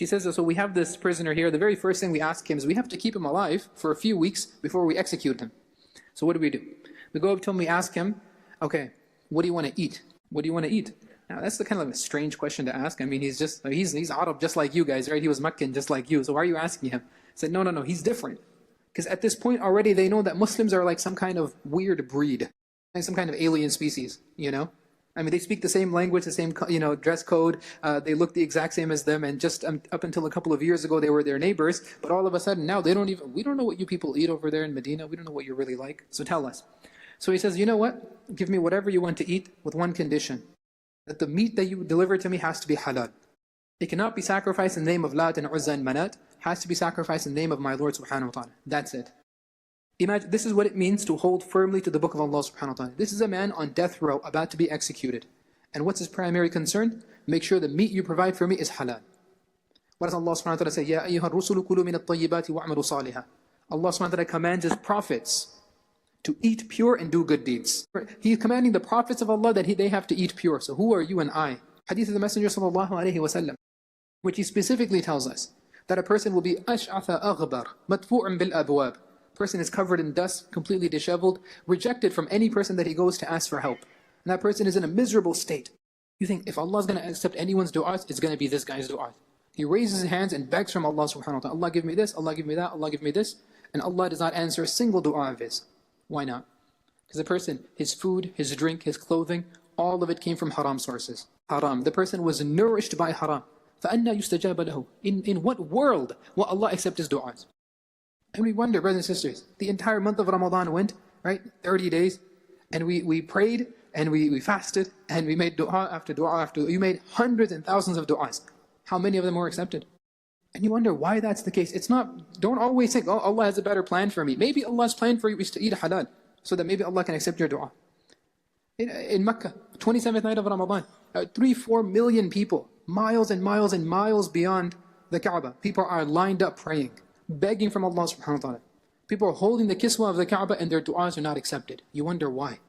She says, so we have this prisoner here. The very first thing we ask him is we have to keep him alive for a few weeks before we execute him. So what do? We go up to him, we ask him, okay, what do you want to eat? What do you want to eat? Now that's the kind of a strange question to ask. I mean, he's Arab just like you guys, right? He was Meccan just like you. So why are you asking him? I said, no, he's different. Because at this point already they know that Muslims are like some kind of weird breed, like some kind of alien species, you know? I mean, they speak the same language, the same, dress code. They look the exact same as them. And just up until a couple of years ago, they were their neighbors. But all of a sudden now, we don't know what you people eat over there in Medina. We don't know what you're really like. So tell us. So he says, you know what? Give me whatever you want to eat with one condition. That the meat that you deliver to me has to be halal. It cannot be sacrificed in the name of Lat and Uzza and Manat. It has to be sacrificed in the name of my Lord subhanahu wa ta'ala. That's it. Imagine, this is what it means to hold firmly to the book of Allah subhanahu wa ta'ala. This is a man on death row about to be executed. And what's his primary concern? Make sure the meat you provide for me is halal. What does Allah subhanahu wa ta'ala say? Ya ayyuha ar-rusulu kulu min at-tayyibati wa'amalu salihah. Allah subhanahu wa ta'ala commands his prophets to eat pure and do good deeds. He is commanding the prophets of Allah that they have to eat pure. So who are you and I? Hadith of the Messenger sallallahu alayhi wa sallam, which he specifically tells us that a person will be ash'atha aghbar, madfu'un bil abwab. Person is covered in dust, completely disheveled, rejected from any person that he goes to ask for help. And that person is in a miserable state. You think if Allah is going to accept anyone's du'as, it's going to be this guy's du'as. He raises his hands and begs from Allah subhanahu wa ta'ala, Allah give me this, Allah give me that, Allah give me this. And Allah does not answer a single du'a of his. Why not? Because the person, his food, his drink, his clothing, all of it came from haram sources. Haram. The person was nourished by haram. فَأَنَّا يُسْتَجَابَ لَهُ. In what world will Allah accept his du'as? And we wonder, brothers and sisters, the entire month of Ramadan went, right? 30 days. And we prayed, and we fasted, and we made dua after dua after dua. You made hundreds and thousands of du'as. How many of them were accepted? And you wonder why that's the case. It's not, don't always think, oh, Allah has a better plan for me. Maybe Allah's plan for you is to eat halal, so that maybe Allah can accept your dua. In Mecca, 27th night of Ramadan, 3-4 million people, miles and miles and miles beyond the Kaaba, people are lined up praying, begging from Allah subhanahu wa ta'ala. People are holding the kiswa of the Kaaba and their du'as are not accepted. You wonder why.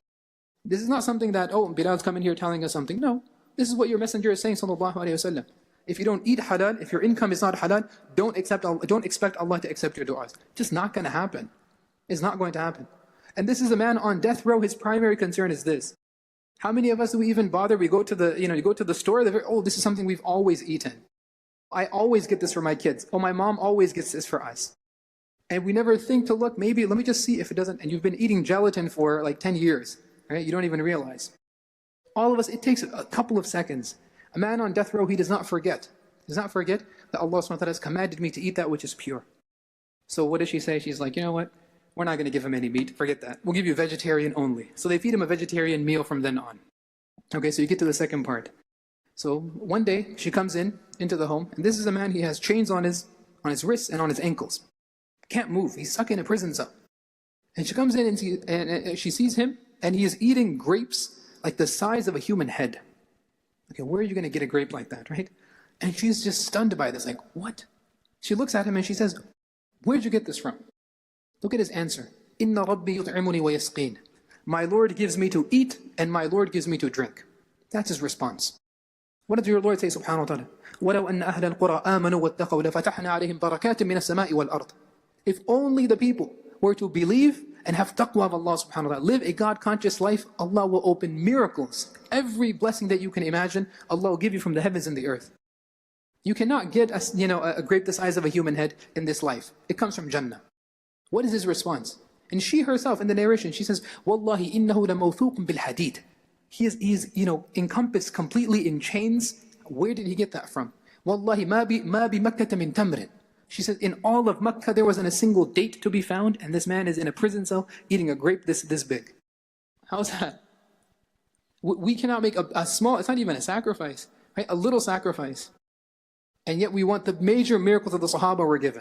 This is not something that, oh, Bilal's coming here telling us something. No, this is what your messenger is saying, sallallahu alayhi wa sallam. If you don't eat halal, if your income is not halal, don't expect Allah to accept your du'as. Just not going to happen. It's not going to happen. And this is a man on death row. His primary concern is this. How many of us do we even bother? We go to the, you go to the store, oh, this is something we've always eaten. I always get this for my kids. Oh, my mom always gets this for us. And we never think to look, maybe, let me just see if it doesn't, and you've been eating gelatin for like 10 years, right? You don't even realize. All of us, it takes a couple of seconds. A man on death row, he does not forget. He does not forget that Allah subhanahu wa ta'ala has commanded me to eat that which is pure. So what does she say? She's like, you know what? We're not going to give him any meat. Forget that. We'll give you vegetarian only. So they feed him a vegetarian meal from then on. Okay, so you get to the second part. So one day, she comes into the home, and this is a man, he has chains on his wrists and on his ankles. Can't move. He's stuck in a prison cell. And she comes in and she sees him, and he is eating grapes like the size of a human head. Okay, where are you going to get a grape like that, right? And she's just stunned by this, like, what? She looks at him and she says, where'd you get this from? Look at his answer. Inna Rabbi yut'imuni wa yasqeen. My Lord gives me to eat, and my Lord gives me to drink. That's his response. What does your Lord say, subhanahu wa ta'ala? وَلَوْ أَنَّ أَهْلَ الْقُرَىٰ آمَنُوا وَاتَّقَوْا لَفَتَحْنَا عَلَيْهِمْ بَرَكَاتٍ مِّنَ السَّمَاءِ وَالْأَرْضِ. If only the people were to believe and have taqwa of Allah subhanahu wa ta'ala, live a God-conscious life, Allah will open miracles. Every blessing that you can imagine, Allah will give you from the heavens and the earth. You cannot get a grape the size of a human head in this life. It comes from Jannah. What is his response? And she herself in the narration, she says, Wallahi innahu lamawthuqun bil hadid. He's encompassed completely in chains. Where did he get that from? Wallahi ma bi makkata min tamrin. She says, in all of Makkah there wasn't a single date to be found, and this man is in a prison cell eating a grape this big. How's that? We cannot make a small, it's not even a sacrifice, right? A little sacrifice. And yet we want the major miracles of the Sahaba were given.